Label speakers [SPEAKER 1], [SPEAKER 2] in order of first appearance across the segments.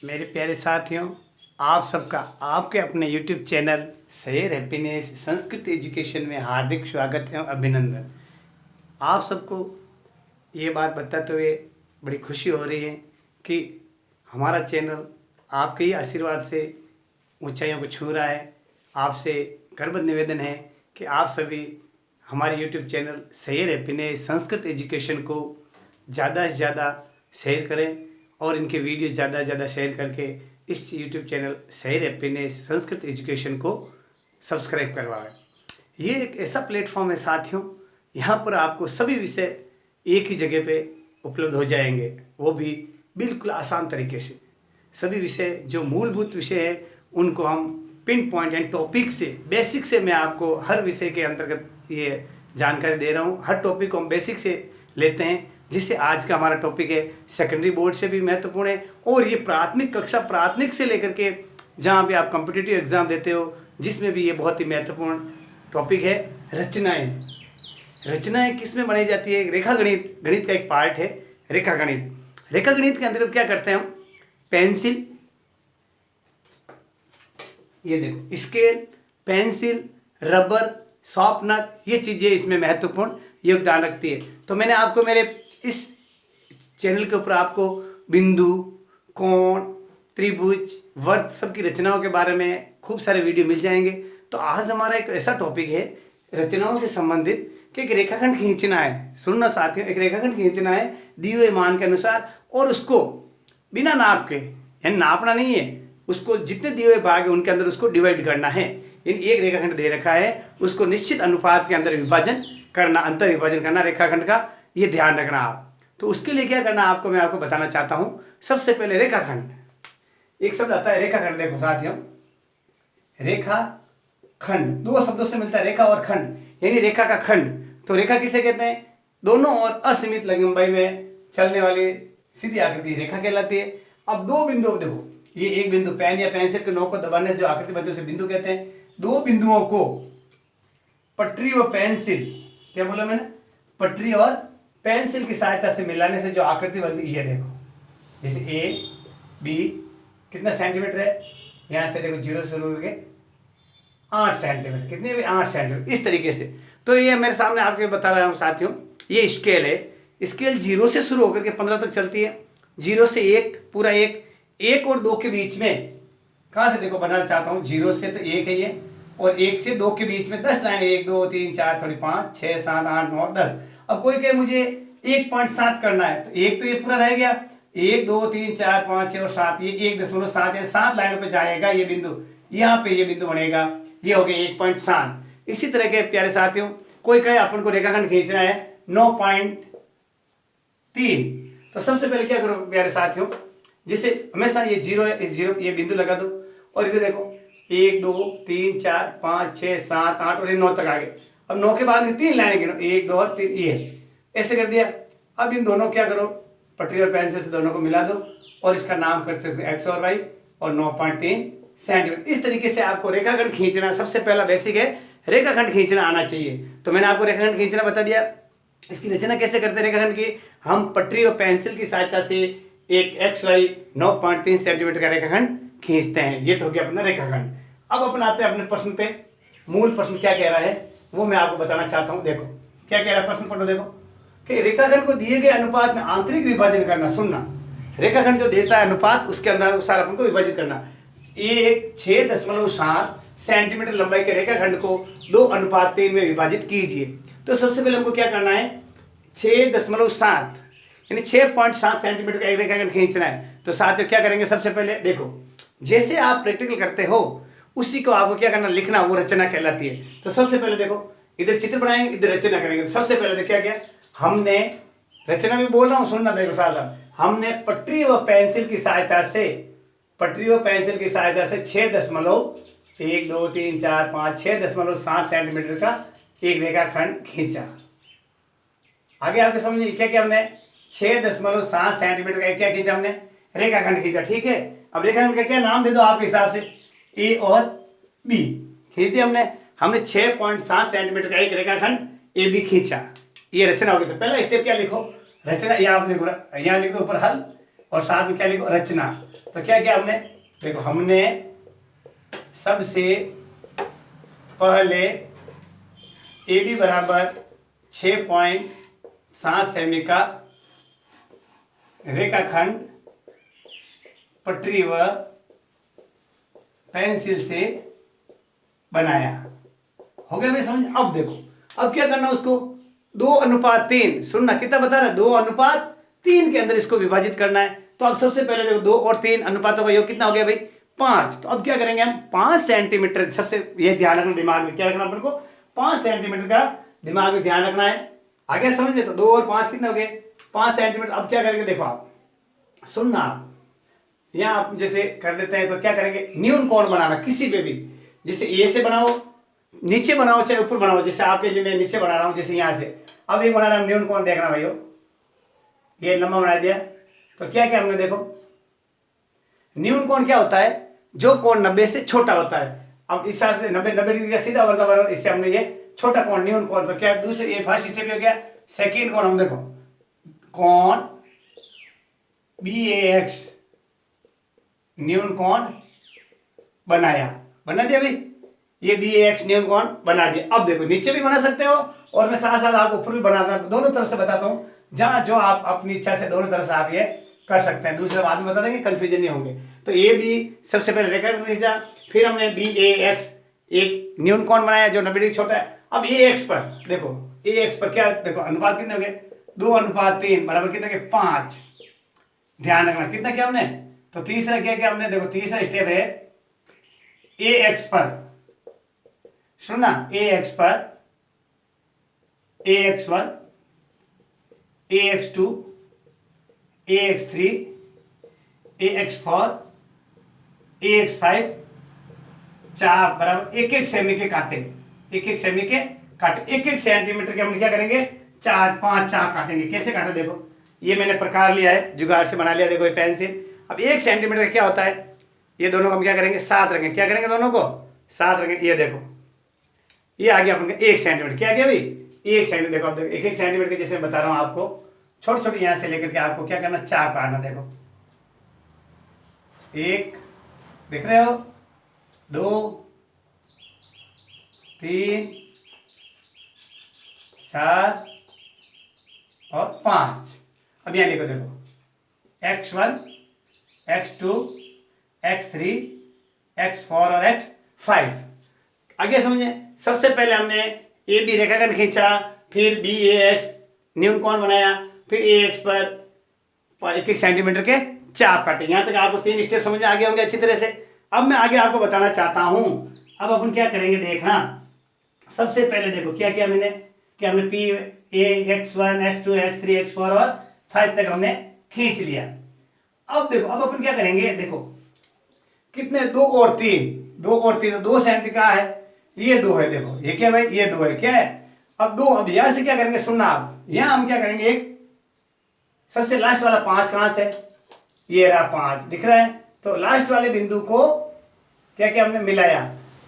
[SPEAKER 1] मेरे प्यारे साथियों, आप सबका आपके अपने YouTube चैनल सैर हैप्पीनेस संस्कृत एजुकेशन में हार्दिक स्वागत एवं अभिनंदन। आप सबको ये बात बताते हुए बड़ी खुशी हो रही है कि हमारा चैनल आपके ही आशीर्वाद से ऊंचाइयों को छू रहा है। आपसे करबद्ध निवेदन है कि आप सभी हमारे YouTube चैनल सैर हैप्पीनेस संस्कृत एजुकेशन को ज़्यादा से ज़्यादा शेयर करें और इनके वीडियो ज़्यादा से ज़्यादा शेयर करके इस YouTube चैनल सैर हैप्पीनेस संस्कृत एजुकेशन को सब्सक्राइब करवाएं। ये एक ऐसा प्लेटफॉर्म है साथियों, यहाँ पर आपको सभी विषय एक ही जगह पे उपलब्ध हो जाएंगे, वो भी बिल्कुल आसान तरीके से। सभी विषय जो मूलभूत विषय हैं उनको हम पिन पॉइंट एंड टॉपिक से बेसिक से मैं आपको हर विषय के अंतर्गत ये जानकारी दे रहा हूँ। हर टॉपिक को हम बेसिक से लेते हैं, जिससे आज का हमारा टॉपिक है सेकेंडरी बोर्ड से भी महत्वपूर्ण है और ये प्राथमिक कक्षा प्राथमिक से लेकर के जहाँ पे आप कॉम्पिटिटिव एग्जाम देते हो, जिसमें भी ये बहुत ही महत्वपूर्ण टॉपिक है। रचनाएं रचनाएं किस में बनाई जाती है? रेखा गणित, गणित का एक पार्ट है रेखा गणित। रेखा गणित के अंतर्गत क्या करते हैं हम? पेंसिल, ये देखो स्केल, पेंसिल, रबर, शार्पनर, ये चीज़ें इसमें महत्वपूर्ण योगदान रखती है। तो मैंने आपको मेरे इस चैनल के ऊपर आपको बिंदु, कोण, त्रिभुज, वर्त सबकी रचनाओं के बारे में खूब सारे वीडियो मिल जाएंगे। तो आज हमारा एक ऐसा टॉपिक है रचनाओं से संबंधित कि एक रेखाखंड खींचना है। सुनना साथियों, एक रेखाखंड खींचना है दिए हुए मान के अनुसार और उसको बिना नाप के, यानी नापना नहीं है, उसको जितने दिए हुए भाग है उनके अंदर उसको डिवाइड करना है। यानी एक रेखाखंड दे रखा है, उसको निश्चित अनुपात के अंदर विभाजन करना, अंतर विभाजन करना रेखाखंड का, ये ध्यान रखना आप। तो उसके लिए क्या करना आपको मैं आपको बताना चाहता हूं। सबसे पहले रेखाखंड, एक शब्द आता है रेखाखंड। देखो साथियों, रेखा खंड दो शब्दों से मिलता है, रेखा और खंड, यानी रेखा का खंड। तो रेखा किसे कहते हैं? दोनों और असीमित लंबाई में चलने वाली सीधी आकृति रेखा कहलाती है। अब दो बिंदु देखो, ये एक बिंदु पेन या पेंसिल के नोक को दबाने से जो आकृति बनती है उसे बिंदु कहते हैं। दो बिंदुओं को पटरी व पेंसिल, क्या बोला मैंने? पटरी और पेंसिल की सहायता से मिलाने से जो आकृति बनती है, देखो जैसे ए बी कितना सेंटीमीटर है, यहाँ से देखो 0 से शुरू करके 8 सेंटीमीटर, कितने भी 8 सेंटीमीटर, इस तरीके से। तो ये मेरे सामने आपके बता रहा हूँ साथियों, ये स्केल है। स्केल 0 से शुरू होकर के 15 तक चलती है। 0 से 1 पूरा 1 और 2 के बीच में कहाँ से देखो बनाना चाहता हूँ, 0 से तो 1 है ये, और 1 से 2 के बीच में 10 लाइन, 1 2 3 4 थोड़ी 5 6 7 8 9 10। अब कोई कहे मुझे 1.7 करना है, तो एक तो ये पूरा रह गया, 1 2 3 4 5 6 और 7, ये 1.7 यानी 7 लाइनों पे जाएगा ये बिंदु, यहाँ पे ये बिंदु बनेगा, ये हो गया 1.7। इसी तरह के प्यारे साथियों, कोई कहे अपन को रेखाखंड खींचना है 9.3, तो सबसे पहले क्या करो प्यारे साथियों, जिसे हमेशा ये 0 है, इस 0 ये बिंदु लगा दो और इधर देखो 1 2 3 4 5 6 7 8 और ये 9 तक आ गए। अब 9 के बाद 3 लाइनें गिनो, 1 2 और 3, ये ऐसे कर दिया। अब इन दोनों क्या करो, पटरी और पेंसिल से दोनों को मिला दो और इसका नाम कर सकते हैं एक्स और वाई और 9.3 सेंटीमीटर। इस तरीके से आपको रेखाखंड खींचना सबसे पहला बेसिक है, रेखाखंड खींचना आना चाहिए। तो मैंने आपको रेखाखंड खींचना बता दिया। इसकी रचना कैसे करते हैं रेखाखंड की? हम पटरी और पेंसिल की सहायता से एक एक्स वाई 9.3 सेंटीमीटर का रेखाखंड खींचते हैं। ये तो हो गया अपना रेखाखंड। अब अपन आते हैं अपने प्रश्न पे। मूल प्रश्न क्या कह रहा है वो मैं आपको बताना चाहता हूँ। देखो क्या कह रहा है प्रश्न, पढ़ो। देखो कि रेखाखंड को दिए गए अनुपात में आंतरिक विभाजन करना। सुनना, रेखाखंड जो देता है अनुपात उसके अनुसार अपन को विभाजित करना। 6.7 सेंटीमीटर लंबाई के रेखाखंड को 2:3 में विभाजित कीजिए। तो सबसे पहले हमको क्या करना है, 6.7 यानी 6.7 सेंटीमीटर का एक रेखाखंड खींचना है। तो साथियों क्या करेंगे, सबसे पहले देखो जैसे आप प्रैक्टिकल करते हो उसी को आपको क्या करना, लिखना, वो रचना कहलाती है। तो सबसे पहले देखो इधर चित्र बनाएंगे, इधर रचना करेंगे। तो सबसे पहले देखो क्या किया हमने, रचना भी बोल रहा हूँ, सुनना देखो साथ साथ। हमने पटरी व पेंसिल की सहायता से 6.1 2 3 4 5 6.7 सेंटीमीटर का एक रेखाखंड खींचा। आगे आपके समझिए क्या क्या हमने 6.7 सेंटीमीटर का क्या खींचा, हमने रेखाखंड खींचा। ठीक है, अब रेखाखंड का क्या नाम दे दो आपके हिसाब से, ए और बी खींच दिया हमने 6.7 सेंटीमीटर का एक रेखाखंड ए बी खींचा। ये रचना होगी। तो पहला स्टेप क्या लिखो, रचना। यहाँ आप देखो, यहाँ लिख दो ऊपर हल और साथ में क्या लिखो, रचना। तो क्या किया हमने, देखो हमने सबसे पहले ए बी बराबर 6.7 सेमी का रेखाखंड पटरी व पेंसिल से बनाया। हो गया भाई समझ। अब देखो अब क्या करना उसको 2:3, सुनना कितना बता रहा है, 2:3 के अंदर इसको विभाजित करना है। तो अब सबसे पहले देखो 2 और 3 अनुपातों का योग कितना हो गया भाई 5। तो अब क्या करेंगे हम 5 सेंटीमीटर, सबसे यह ध्यान रखना दिमाग में, क्या रखना अपन को 5 सेंटीमीटर का दिमाग में ध्यान रखना है। आगे समझ में, तो 2 और 5 कितने हो गए 5 सेंटीमीटर। अब क्या करेंगे देखो आप सुनना, आप यहाँ आप जैसे कर देते हैं तो क्या करेंगे, न्यून कोण बनाना किसी पे भी, जैसे ए से बनाओ, नीचे बनाओ चाहे ऊपर बनाओ, जैसे आपके लिए मैं नीचे बना रहा हूँ जैसे यहाँ से। अब ये बना रहा हूँ न्यून कोण, देखना भाइयों ये लंबा बना दिया। तो क्या क्या हमने देखो न्यून कोण क्या होता है, जो कोण 90 से छोटा होता है। अब इस हिसाब से 90 डिग्री का सीधा वर्ग बराबर, इससे हमने ये छोटा कोण न्यून कोण। तो क्या दूसरे ये फर्स्ट स्टेप हो गया। सेकेंड कोण हम देखो कोण BAX न्यून कोण बनाया, बना दिया भाई, ये BAX न्यून कोण बना दिया। अब देखो नीचे भी बना सकते हो और मैं साथ साथ आपको ऊपर भी बनाता हूं, दोनों तरफ से बताता हूं, जहां जो आप अपनी इच्छा से दोनों तरफ से आप ये कर सकते हैं। दूसरे बाद में बता देंगे, कंफ्यूजन नहीं होंगे। तो ये भी सबसे पहले रेखा खींचा, फिर हमने BAX एक न्यून कोण बनाया जो 90 डिग्री छोटा है। अब AX पर देखो, AX पर क्या देखो अनुपात कितने हो गए 2:3 बराबर कितने हो गए 5। ध्यान रखना कितना किया हमने। तो तीसरा क्या किया हमने, देखो तीसरा स्टेप है AX पर, सुनना AX पर AX1 AX2 AX3 AX4 AX5 4 बराबर 1-1 सेमी के काटे, 1-1 सेमी के काटे, 1-1 सेंटीमीटर के हम क्या करेंगे 4-5 चाक काटेंगे। कैसे काटे देखो, ये मैंने प्रकार लिया है, जुगाड़ से बना लिया, देखो ये पेंसिल। अब 1 सेंटीमीटर क्या होता है, ये दोनों को हम क्या करेंगे साथ रखेंगे, क्या करेंगे दोनों को साथ रखेंगे। ये देखो ये आ गया अपन का 1 सेंटीमीटर, क्या आ गया भाई 1 सेंटीमीटर। देखो अब देखो 1-1 सेंटीमीटर के जैसे बता रहा हूँ आपको, छोटे छोटे यहाँ से लेकर के आपको क्या करना चाक काटना। देखो 1 देख रहे हो, 2 3 4 और 5। अब यहाँ देखो देखो X1 X2 X3 X4 और X5। आगे समझे, सबसे पहले हमने AB रेखाखंड खींचा, फिर BAX न्यून कोण बनाया, फिर AX पर 1-1 सेंटीमीटर के चाप काटे। यहाँ तक आपको 3 स्टेप समझ में आगे होंगे अच्छी तरह से। अब मैं आगे आपको बताना चाहता हूँ, अब अपन क्या करेंगे देखना। सबसे पहले देखो क्या किया मैंने, कि हमने X1 X2 X3 X4 और 5 तक हमने खींच लिया। अब देखो अब अपन क्या करेंगे, देखो कितने 2 और 3, 2 और 3 तो 2 सेंटीमीटर का है, ये 2 है, देखो ये क्या भाई ये 2 है, क्या है अब 2। अब यहां से क्या करेंगे सुनना आप, यहां हम क्या करेंगे एक सबसे लास्ट वाला 5 कहां से, ये रहा 5 दिख रहा है। तो लास्ट वाले बिंदु को क्या क्या हमने मिलाया।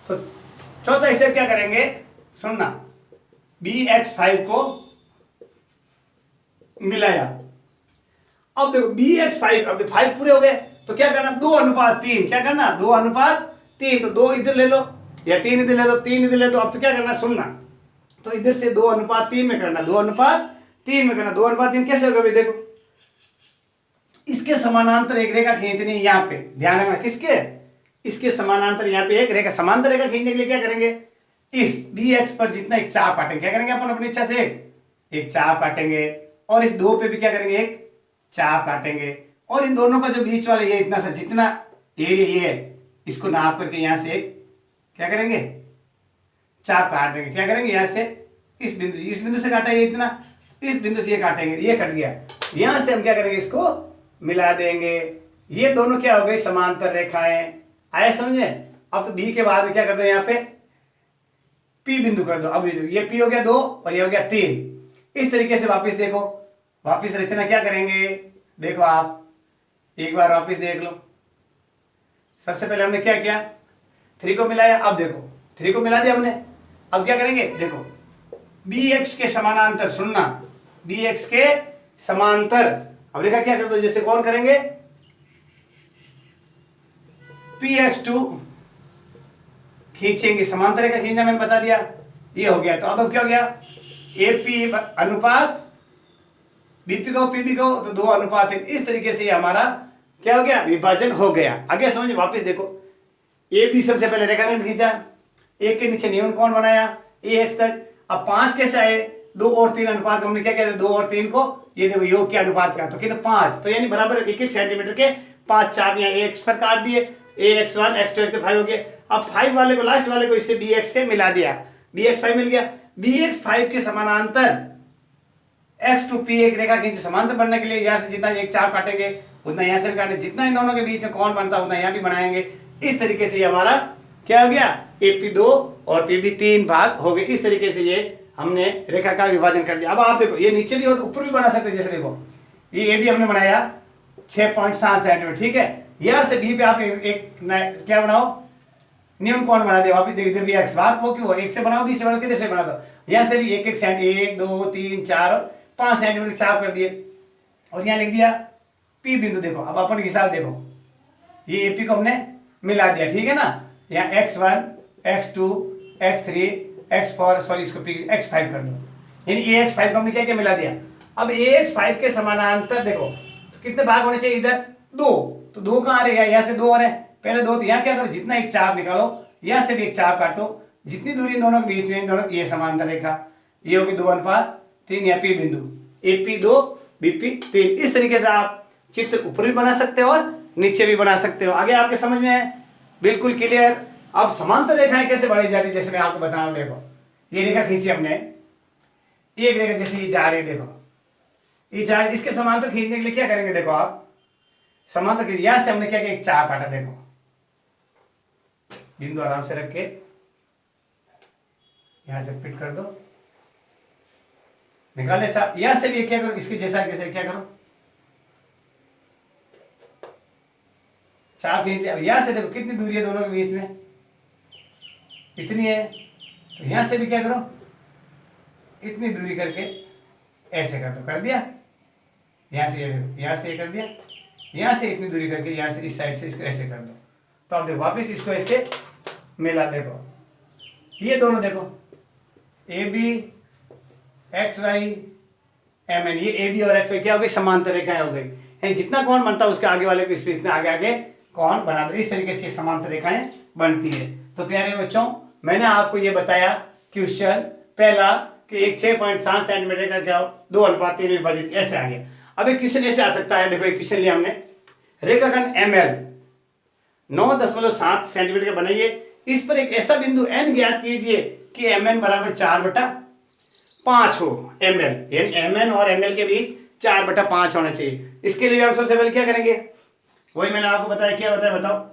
[SPEAKER 1] तो चौथा स्टेप क्या करेंगे सुनना, BX5 को मिलाया। अब देखो BX5, अब 5 पूरे हो गए तो क्या करना 2:3, क्या करना 2:3। तो 2 इधर ले लो या 3 इधर ले लो, 3 इधर ले लो। अब तो क्या करना सुनना, तो इधर से 2:3 में करना, 2:3 में करना। 2:3 कैसे होगा भाई देखो, इसके समानांतर एक रेखा खींचनी है यहाँ पे, ध्यान रखना किसके, इसके समानांतर यहाँ पे एक रेखा, समांतर रेखा खींचने के लिए क्या करेंगे, इस BX पर जितना एक चाप काटेंगे, क्या करेंगे अपन अपनी इच्छा से एक चाप काटेंगे, और इस 2 पे भी क्या करेंगे एक चाप काटेंगे, और इन दोनों का जो बीच वाला ये इतना सा जितना एरिया ये है, इसको नाप करके यहाँ से एक क्या करेंगे चाप काट देंगे। क्या करेंगे यहाँ से इस बिंदु से काटा ये इतना, इस बिंदु से ये काटेंगे, ये कट गया। यहाँ से हम क्या करेंगे इसको मिला देंगे। ये दोनों क्या हो गई समांतर रेखाएं, आए समझे। अब तो B के बाद में क्या कर दो यहाँ पे P बिंदु कर दो। अब ये P हो गया 2 और ये हो गया 3। इस तरीके से वापस देखो, वापस रचना क्या करेंगे देखो आप एक बार वापस देख लो। सबसे पहले हमने क्या किया 3 को मिलाया, अब देखो 3 को मिला दिया हमने। अब क्या करेंगे देखो BX के समानांतर, सुनना BX के समांतर। अब रेखा क्या कर दो, जैसे कौन करेंगे PX2 खींचेंगे, समांतर रेखा खींचना मैंने बता दिया, ये हो गया। तो अब क्या हो गया, AP अनुपात BP को PB को, तो 2 अनुपात 1। इस तरीके से ये हमारा क्या हो गया, विभाजन हो गया। आगे समझ, वापस देखो, AB सबसे पहले रेखाखंड खींचा, एक के नीचे न्यून कोण बनाया AX तक। अब 5 कैसे आए, 2 और 3 अनुपात, हमने क्या किया, 2 और 3 को ये देखो योग के अनुपात का, तो कितना 5, तो यानी बराबर 1-1 सेंटीमीटर के 5 चाप यहाँ AX पर काट दिए, AX1 X2 X3 5 हो गया। अब 5 वाले को, लास्ट वाले को इससे BX से मिला दिया, BX5 मिल गया। BX5 के समानांतर X2P एक रेखा खींचे, समांतर बनने के लिए यहाँ से जितना एक चाप काटेंगे उतना यहाँ से भी काटेंगे, जितना इन दोनों के बीच में कोण बनता है उतना यहाँ भी बनाएंगे। इस तरीके से ये हमारा क्या हो गया, AP2 और PB 3 भाग हो गए। इस तरीके से ये हमने रेखा का विभाजन कर दिया। अब आप देखो, ये नीचे भी हो तो ऊपर भी बना सकते हैं। जैसे देखो, ये AB हमने बनाया 6.7 सेंटीमीटर, ठीक है। यहाँ से B पे आप एक क्या बनाओ, न्यून कोण बना दे। वापिस देखो, इधर भी X बात वो क्यों, 1 से बनाओ, B से बनाओ, किधर से बना दो, यहाँ से भी 1-1 सेंटीमीटर, 1 2 3 4 और 5 सेंटीमीटर चाप कर दिए, और यहाँ लिख दिया P बिंदु। देखो अब अपन के हिसाब देखो, ये AP को हमने मिला दिया, ठीक है ना। यहाँ X1 X2 X3 X4, sorry इसको X5 कर दो, यानी AX5 को हमने क्या क्या मिला दिया। अब AX5 के समानांतर देखो, तो कितने भाग होने चाहिए, इधर 2, तो 2 कहाँ आ रहे हैं, यहाँ से 2 आ रहे हैं, पहले 2, तो यहाँ क्या करो, जितना एक चाप निकालो, यहाँ से भी एक चाप काटो, जितनी दूरी इन दोनों के बीच में, इन दोनों ये समांतर रेखा, ये होगी 2:3, यहाँ P बिंदु, AP2 BP 3। इस तरीके से आप चित्र ऊपर भी बना सकते हो और नीचे भी बना सकते हो। आगे आपके समझ में है, बिल्कुल क्लियर। अब समांतर रेखाएं कैसे बढ़ाई जाती है, जैसे मैं आपको बता रहा हूं। देखो, ये रेखा खींची हमने, एक रेखा जैसे ये जा रही है, देखो ये जा रही, इसके समांतर खींचने के लिए क्या करेंगे, देखो आप समांतर, यहां से हमने क्या किया, एक चाप काटा, देखो बिंदु आराम से रख के यहां से फिट कर दो, निकाले चाप। यहां से भी क्या करो, इसके जैसा कैसे क्या करो, चाप खींच लिया। अब यहां से देखो कितनी दूरी है दोनों के बीच में, इतनी है, तो यहां से भी क्या करो, इतनी दूरी करके ऐसे कर दो, कर दिया। यहां से ये देखो, यहां से ये कर दिया, यहां से इतनी दूरी करके यहां से इस साइड से इसको ऐसे कर दो। तो अब देखो वापस इसको ऐसे मिला, देखो ये दोनों देखो, AB XY MN, ये AB और XY क्या हो गई, समांतर रेखाएं हो गई। जितना कोण बनता है उसके आगे वाले पे इतना आगे आगे कोण बना दो। इस तरीके से समांतर रेखाएं बनती है। तो प्यारे बच्चों, मैंने आपको ये बताया क्वेश्चन पहला कि एक 6.7 सेंटीमीटर का क्या 2:3 विभाजित, ऐसे आ गया। अब एक क्वेश्चन ऐसे आ सकता है, देखो एक क्वेश्चन लिया हमने, रेखाखंड ML 9.7 सेंटीमीटर का बनाइए, इस पर एक ऐसा बिंदु N ज्ञात कीजिए कि MN बराबर 4/5 हो। ML यानी MN और ML के बीच 4/5 होना चाहिए। इसके लिए हम सबसे पहले क्या करेंगे, वही मैंने आपको बताया, क्या बताया बताओ।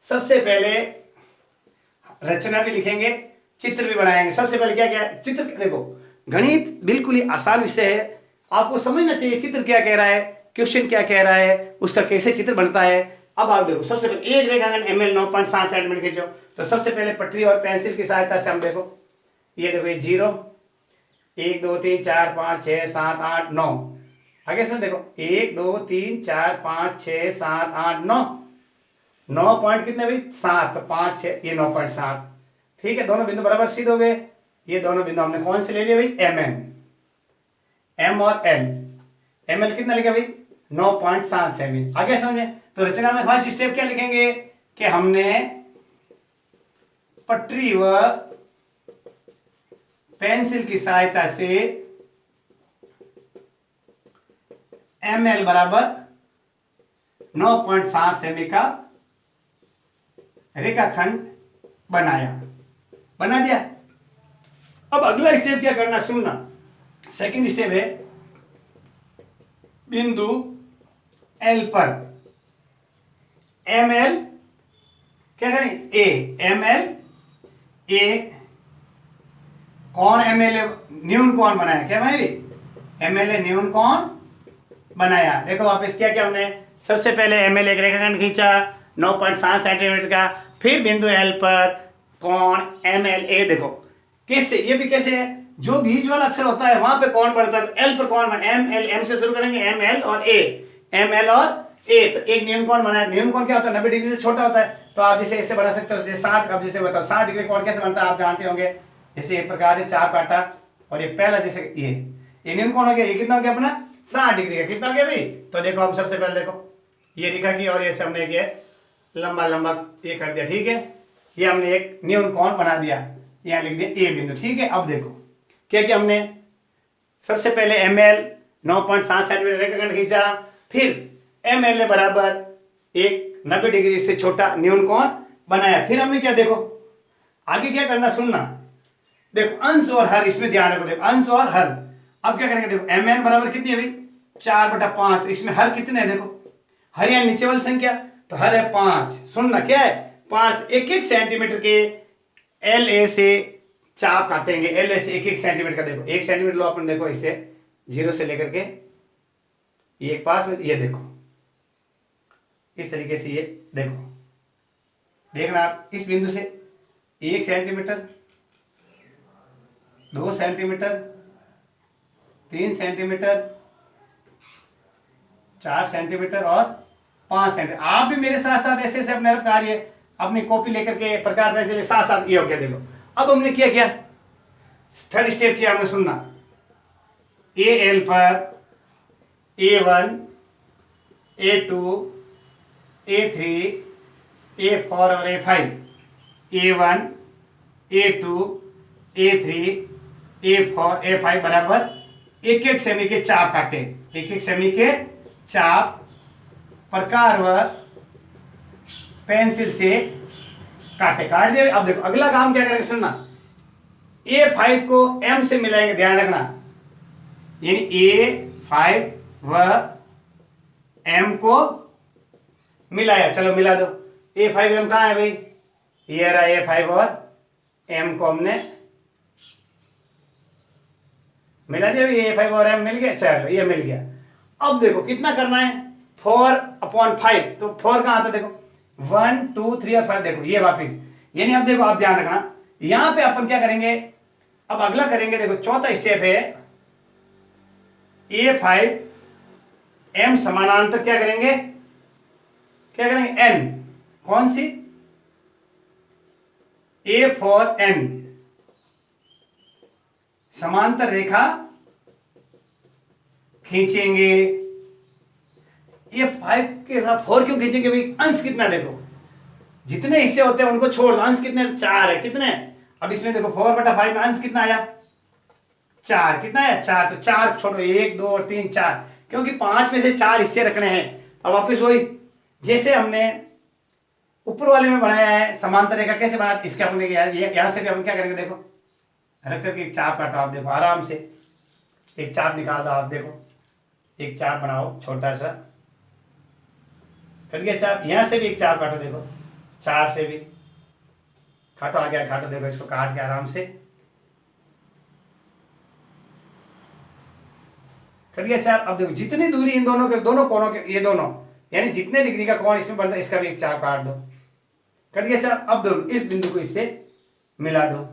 [SPEAKER 1] सबसे पहले रचना भी लिखेंगे, चित्र भी बनाएंगे। सबसे पहले क्या क्या चित्र, देखो गणित बिल्कुल ही आसान विषय है, आपको समझना चाहिए चित्र क्या कह रहा है, क्वेश्चन क्या कह रहा है, उसका कैसे चित्र बनता है। अब आप देखो, सबसे पहले एक रेखाखंड ML 9.7 सेंटीमीटर खींचो, तो सबसे पहले पटरी और पेंसिल की सहायता से हम देखो, ये देखो ये 0 1 2 3 4 5 6 7 8 9, आगे से देखो 1 2 3 4 5 6 7 8 9, 9 पॉइंट कितने भाई 7, 5 6, ये 9.7, ठीक है। दोनों बिंदु बराबर सिद्ध हो गए। ये दोनों बिंदु हमने कौन से ले लिए भाई, MN, M और L। ML कितना लिखा भाई 9.7 सेमी। आगे समझे, तो रचना में फर्स्ट स्टेप क्या लिखेंगे कि हमने पटरी व पेंसिल की सहायता से ML बराबर 9.7 सेमी का रेखाखंड बनाया, बना दिया। अब अगला स्टेप क्या करना, सुनना। सेकंड स्टेप है, बिंदु L पर ML क्या करें, A, ML A कौन ML न्यून कोण बनाया, क्या बनाया ML न्यून कोण बनाया। देखो वापस क्या क्या हमने, सबसे पहले ML एक रेखाखंड खींचा 9.7 सेंटीमीटर का, फिर बिंदु L पर कोण MLA। देखो कैसे, ये भी कैसे है, जो बीच वाला अक्षर होता है वहां पे कोण बनता है, L पर कोण बना, ML, M से शुरू करेंगे, ML और A, ML और ए, तो एक न्यून कोण बनाया। न्यून कोण क्या होता है, 90 डिग्री से छोटा होता है। तो आप जैसे ऐसे बना सकते हो, जैसे 60, अब जैसे बताओ 60 डिग्री कोण कैसे बनता है आप जानते होंगे। जैसे एक प्रकार से चाप काटा और ये पहला जैसे ये न्यून कोण हो गया, ये कितना हो गया अपना 60 डिग्री का। कितना हो गया भाई, तो देखो हम सबसे पहले देखो ये लिखा कि, और ये हमने किया लंबा लंबा ये कर दिया, ठीक है। ये हमने एक न्यून कोण बना दिया, यहाँ लिख दिया ए बिंदु, ठीक है। अब देखो क्या क्या हमने सबसे पहले ML 9.7 सेंटीमीटर रेखाखंड खींचा, फिर MLA बराबर एक 90 डिग्री से छोटा न्यून कोण बनाया। फिर हमने क्या, देखो आगे क्या करना सुनना, देखो अंश और हर, इसमें ध्यान रखो, देखो अंश और हर। अब क्या करेंगे, देखो MN बराबर कितनी है भाई 4/5, इसमें हर कितने है, देखो हर या नीचे वाली संख्या, तो हर है 5। सुनना क्या है 5, 1-1 सेंटीमीटर के LA से चाप काटेंगे, LA से 1-1 सेंटीमीटर का। देखो 1 सेंटीमीटर लो अपन, देखो इसे 0 से लेकर के ये एक पास में, ये देखो इस तरीके से, ये देखो देखना आप इस बिंदु से 1 सेंटीमीटर, 2 सेंटीमीटर, 3 सेंटीमीटर, 4 सेंटीमीटर और 5 सेंटीमीटर। आप भी मेरे साथ साथ ऐसे ऐसे अपने कार्य अपनी कॉपी लेकर के प्रकार पैसे साथ साथ ये हो गया। देखो अब हमने क्या किया, थर्ड स्टेप किया हमने, सुनना AL पर A1, A2, A3, A4 और A5, A1, A2, A3, A4, A5 बराबर 1-1 सेमी के चाप काटे, 1-1 सेमी के चाप प्रकार व पेंसिल से काटे, काट दिया। अब देखो अगला काम क्या करेंगे, सुनना A5 को M से मिलाएंगे, ध्यान रखना, यानी A5 व M को मिलाया। चलो मिला दो, A5 M कहाँ है भाई, ये रहा A5 और M को हमने मिला दिया, A5 और M मिल गया, चलो ये मिल गया। अब देखो कितना करना है, 4/5, तो 4 कहाँ आता, देखो 1, 2, 3 और 5, देखो ये वापिस, यानी अब देखो आप ध्यान रखना, यहां पे अपन क्या करेंगे, अब अगला करेंगे, देखो चौथा स्टेप है A5 M समानांतर क्या करेंगे, क्या करेंगे N, कौन सी A4 N समांतर रेखा खींचेंगे। ये 5 के साथ 4 क्यों खींचेंगे भाई, अंश कितना, देखो जितने हिस्से होते हैं उनको छोड़ दो, अंश कितने 4 है, कितने, अब इसमें देखो 4/5 में अंश कितना आया 4, कितना आया 4, तो 4 छोड़ो, 1, 2 और 3, 4, क्योंकि 5 में से 4 हिस्से रखने हैं। अब वापिस वही जैसे हमने ऊपर वाले में बनाया है समांतर रेखा, कैसे बना, इसके अपने यहां से भी हम क्या करेंगे, देखो रख करके एक चाप काटो, आप देखो आराम से एक चाप निकाल दो, आप देखो एक चाप बनाओ छोटा सा, कट गया चाप, यहां से भी एक चाप काटो, देखो 4 से भी काटो, आ गया काटो, देखो इसको काट के आराम से कट गया चाप। अब देखो जितनी दूरी इन दोनों के, दोनों कोणों के, ये दोनों यानी जितने डिग्री का कोण इसमें बनता है, इसका भी एक चाप काट दो, कट गया चाप। अब दोनों इस बिंदु को इससे मिला दो,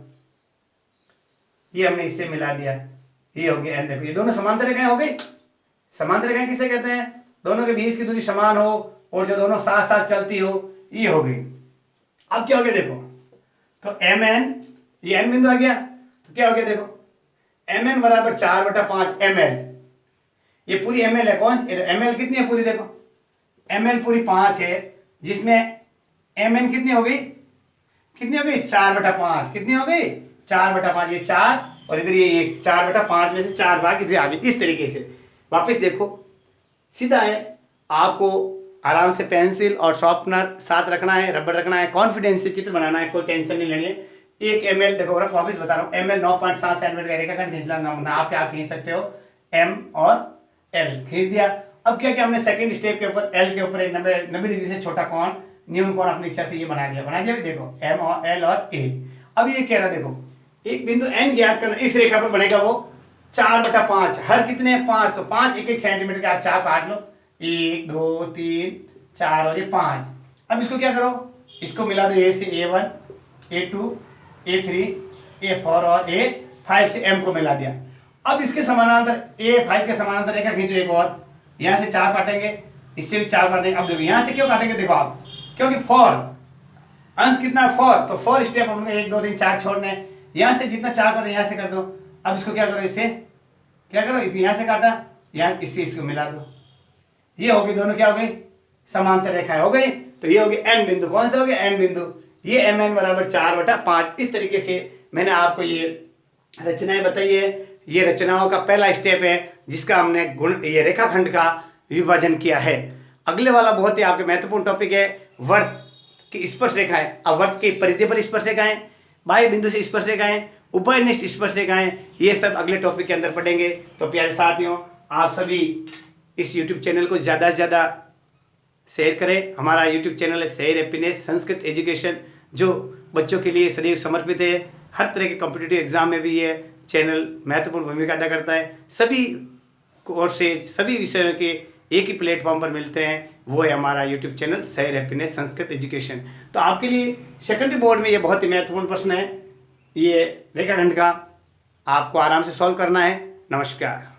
[SPEAKER 1] ये हमने इससे मिला दिया, ये हो गया N। देखो ये दोनों समांतर रेखाएं हो गई। समांतर रेखाएं किसे कहते हैं, दोनों के बीच की दूरी समान हो और जो दोनों साथ साथ चलती हो, ये हो गई। अब क्या हो गया, देखो तो MN, ये N बिंदु आ गया, तो क्या हो गया, देखो MN बराबर 4/5 ML, ये पूरी ML है, कौन सी ML कितनी है पूरी, देखो ML पूरी 5 है, जिसमें MN कितनी हो गई, कितनी हो गई 4/5, कितनी हो गई 4/5, ये 4 और इधर ये 1, 4/5 में से 4 भाग इधर आगे, इस तरीके से वापस देखो सीधा है। आपको आराम से पेंसिल और शॉर्पनर साथ रखना है, रबड़ रखना है, कॉन्फिडेंस से चित्र बनाना है, कोई टेंशन नहीं लेनी है। एक ML देखो वापस बता रहा हूँ, ML 9.7 सेंटीमीटर का रेखाखंड खींचना, नाप के आप खींच सकते हो, M और L खींच दिया। अब क्या क्या हमने सेकंड स्टेप के ऊपर L के ऊपर एक 90 डिग्री से छोटा कोण, न्यून कोण अपनी इच्छा से ये बना दिया भी, देखो M और L और A। अब ये कह रहा देखो एक बिंदु N ज्ञात करना, इस रेखा पर बनेगा वो 4/5, हर कितने 5, तो 5 1-1 सेंटीमीटर का आप चाप काट लो, 1, 2, 3, 4 और ये 5। अब इसको क्या करो, इसको मिला दो, A से A1, A2, A3, A4 और A5 से M को मिला दिया। अब इसके समानांतर A5 के समानांतर रेखा खींचो एक और, यहां से चाप काटेंगे, इससे भी 4 काटेंगे। अब देखो यहाँ से क्यों काटेंगे, देखो आप, क्योंकि 4 अंश कितना 4, तो 4 स्टेप हमको 1 2 3 4 छोड़ने हैं। यहाँ से जितना 4 करना यहाँ से कर दो। अब इसको क्या करो, इससे क्या करो, इसे यहाँ से काटा, यहाँ इससे इसको मिला दो, ये होगी दोनों क्या हो गई, समांतर रेखाएं हो गई। तो ये हो गई एन बिंदु, कौन सा हो गया, एन बिंदु। ये एम एन बराबर 4/5। इस तरीके से मैंने आपको ये रचनाएं बताई है। ये रचनाओं का पहला स्टेप है जिसका हमने गुण ये रेखाखंड का विभाजन किया है। अगले वाला बहुत ही आपके महत्वपूर्ण टॉपिक है वर्त की स्पर्श रेखाएं। अब वर्त के परिधि पर स्पर्श रेखाएं, बाह्य बिंदु से स्पर्श रेखाएं, उभयनिष्ठ स्पर्श रेखाएं, ये सब अगले टॉपिक के अंदर पढ़ेंगे। तो प्यारे साथियों, आप सभी इस YouTube चैनल को ज़्यादा से ज़्यादा शेयर करें। हमारा YouTube चैनल है शेयर हैप्पीनेस संस्कृत एजुकेशन, जो बच्चों के लिए सदैव समर्पित है। हर तरह के कॉम्पिटिटिव एग्जाम में भी ये चैनल महत्वपूर्ण भूमिका अदा करता है। सभी कोर्सेज, सभी विषयों के एक ही प्लेटफॉर्म पर मिलते हैं, वो है हमारा YouTube channel share happiness Sanskrit education. तो आपके लिए सेकेंडरी बोर्ड में ये बहुत ही महत्वपूर्ण प्रश्न है, ये रेखाखंड का आपको आराम से सॉल्व करना है। नमस्कार।